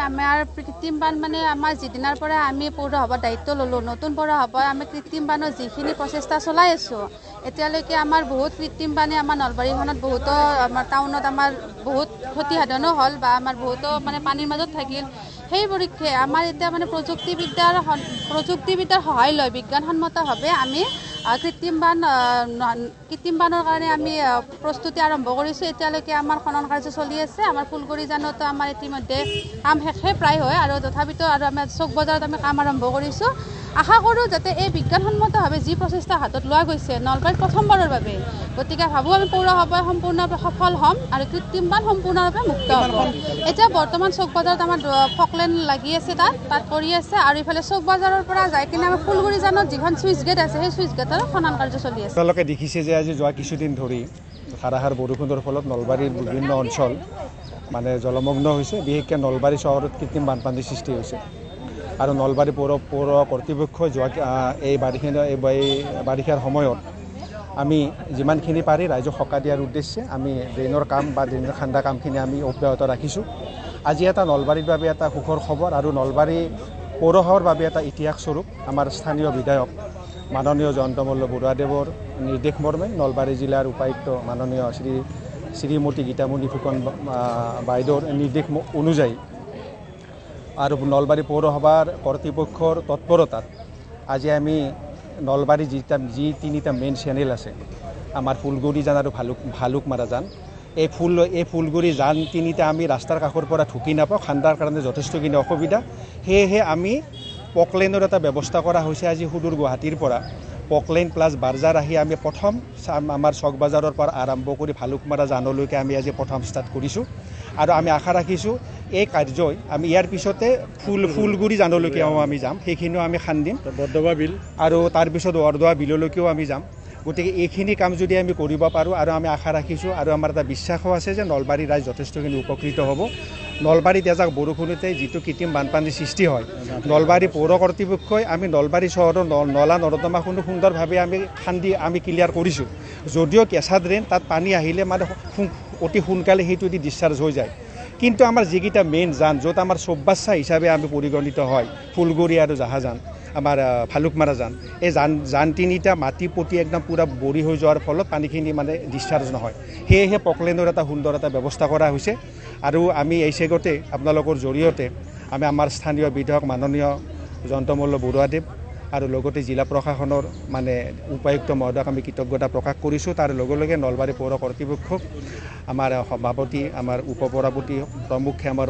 আমাৰ কৃত্ৰিম বান মানে আমাৰ যিদিনাৰ পৰা আমি পৌৰসভাৰ দায়িত্ব ল'লোঁ নতুন পৌৰসভাই আমি কৃত্ৰিম বানৰ যিখিনি প্ৰচেষ্টা চলাই আছোঁ এতিয়ালৈকে আমাৰ বহুত কৃত্ৰিম বানে আমাৰ নলবাৰীখনত বহুতো আমাৰ টাউনত আমাৰ বহুত ক্ষতিসাধনো হ'ল বা আমাৰ বহুতো মানে পানীৰ মাজত থাকিল সেই পৰীক্ষে আমাৰ এতিয়া মানে প্ৰযুক্তিবিদ্যাৰ সহায় লয় বিজ্ঞানসন্মতভাৱে আমি কৃত্ৰিম বানৰ কাৰণে আমি প্ৰস্তুতি আৰম্ভ কৰিছোঁ এতিয়ালৈকে আমাৰ খনন কাৰ্য চলি আছে আমাৰ ফুলগুৰি জানতো আমাৰ ইতিমধ্যে কাম শেষে প্ৰায় হয় আৰু তথাপিতো আৰু আমাৰ চক বজাৰত আমি কাম আৰম্ভ কৰিছোঁ আশা কৰোঁ যাতে এই বিজ্ঞানসন্মতভাৱে যি প্ৰচেষ্টা হাতত লোৱা গৈছে নলবাৰীত প্ৰথমবাৰৰ বাবে গতিকে ভাবোঁ আমি পৌৰসভাই সম্পূৰ্ণৰূপে সফল হ'ম আৰু কৃত্ৰিম বান সম্পূৰ্ণৰূপে মুক্ত হ'ব এতিয়া বৰ্তমান চক বজাৰত আমাৰ ফকলেন লাগি আছে তাত কৰি আছে আৰু ইফালে চক বজাৰৰ পৰা যাই কিনে আমাৰ ফুলগুৰি জানত যিখন চুইচ গেট আছে সেই চুইচ গেটৰ খনন কাৰ্য চলি আছে আপোনালোকে দেখিছে যে আজি যোৱা কিছুদিন ধৰি ধাৰাসাৰ বৰষুণৰ ফলত নলবাৰীৰ বিভিন্ন অঞ্চল মানে জলমগ্ন হৈছে বিশেষকৈ নলবাৰী চহৰত কৃত্ৰিম বানপানীৰ সৃষ্টি হৈছে আৰু নলবাৰী পৌৰ কৰ্তৃপক্ষই যোৱা এই বাৰিষাৰ সময়ত আমি যিমানখিনি পাৰি ৰাইজক সকাহ দিয়াৰ উদ্দেশ্যে আমি ড্ৰেইনৰ কাম বা ড্ৰেইনৰ খান্দা কামখিনি আমি অব্যাহত ৰাখিছোঁ আজি এটা নলবাৰীৰ বাবে এটা সুখৰ খবৰ আৰু নলবাৰী পৌৰসভাৰ বাবে এটা ইতিহাস স্বৰূপ আমাৰ স্থানীয় বিধায়ক মাননীয় জয়ন্তমল্ল বৰুৱাদেৱৰ নিৰ্দেশ মৰ্মে নলবাৰী জিলাৰ উপায়ুক্ত মাননীয় শ্ৰীমতী গীতামণি ফুকন বাইদেউৰ নিৰ্দেশ অনুযায়ী আৰু নলবাৰী পৌৰসভাৰ কৰ্তৃপক্ষৰ তৎপৰতাত আজি আমি নলবাৰী যি তিনিটা মেইন চেনেল আছে আমাৰ ফুলগুৰি জান আৰু ভালুকমাৰা জান এই ফুলগুৰি জান তিনিটা আমি ৰাস্তাৰ কাষৰ পৰা ঢুকি নাপাওঁ খান্দাৰ কাৰণে যথেষ্টখিনি অসুবিধা সেয়েহে আমি পকলেনৰ এটা ব্যৱস্থা কৰা হৈছে আজি সুদূৰ গুৱাহাটীৰ পৰা পকলেন প্লাছ বাৰ্জাৰ আহি আমি প্ৰথম আমাৰ চক বজাৰৰ পৰা আৰম্ভ কৰি ভালুকমাৰা জানলৈকে আমি আজি প্ৰথম ষ্টাৰ্ট কৰিছোঁ আৰু আমি আশা ৰাখিছোঁ এই কাৰ্যই আমি ইয়াৰ পিছতে ফুলগুৰি জানলৈকেও আমি যাম সেইখিনিও আমি খান্দিম বৰদোৱা বিল আৰু তাৰপিছত বৰদোৱা বিললৈকেও আমি যাম গতিকে এইখিনি কাম যদি আমি কৰিব পাৰোঁ আৰু আমি আশা ৰাখিছোঁ আৰু আমাৰ এটা বিশ্বাসো আছে যে নলবাৰী ৰাইজ যথেষ্টখিনি উপকৃত হ'ব নলবাৰীত এজাক বৰষুণতে যিটো কৃত্ৰিম বানপানীৰ সৃষ্টি হয় নলবাৰী পৌৰ কৰ্তৃপক্ষই আমি নলবাৰী চহৰৰ নলা নৰ্দমাখিনি সুন্দৰভাৱে আমি খান্দি আমি ক্লিয়াৰ কৰিছোঁ যদিও কেঁচা ড্ৰেইন তাত পানী আহিলে মানে অতি সোনকালে সেইটো দি ডিছচাৰ্জ হৈ যায় কিন্তু আমাৰ যিকেইটা মেইন জান য'ত আমাৰ চৌবাচ্চা হিচাপে আমি পৰিগণিত হয় ফুলগুৰি আৰু জাহাজান আমাৰ ভালুকমাৰা জান এই জান তিনিটা মাটি পতি একদম পূৰা বৰি হৈ যোৱাৰ ফলত পানীখিনি মানে ডিছচাৰ্জ নহয় সেয়েহে পকলেনৰ এটা সুন্দৰ এটা ব্যৱস্থা কৰা হৈছে আৰু আমি এই চেগতে আপোনালোকৰ জৰিয়তে আমি আমাৰ স্থানীয় বিধায়ক মাননীয় জয়ন্তমল্ল বৰুৱাদেৱ আৰু লগতে জিলা প্ৰশাসনৰ মানে উপায়ুক্ত মহোদয়ক আমি কৃতজ্ঞতা প্ৰকাশ কৰিছোঁ তাৰ লগে লগে নলবাৰী পৌৰ কৰ্তৃপক্ষক আমাৰ সভাপতি আমাৰ উপসভাপতি প্ৰমুখ্যে আমাৰ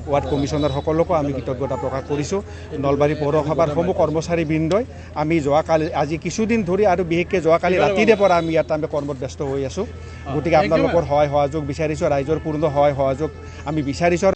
ৱাৰ্ড কমিশ্যনাৰ সকলোকো আমি কৃতজ্ঞতা প্ৰকাশ কৰিছোঁ নলবাৰী পৌৰসভাৰ সমূহ কৰ্মচাৰীবৃন্দই আমি যোৱাকালি আজি কিছুদিন ধৰি আৰু বিশেষকৈ যোৱাকালি ৰাতিৰে পৰা আমি ইয়াত আমি কৰ্মত ব্যস্ত হৈ আছোঁ গতিকে আপোনালোকৰ সহায় সহযোগ বিচাৰিছোঁ ৰাইজৰ পূৰ্ণ সহায় সহযোগ আমি বিচাৰিছোঁ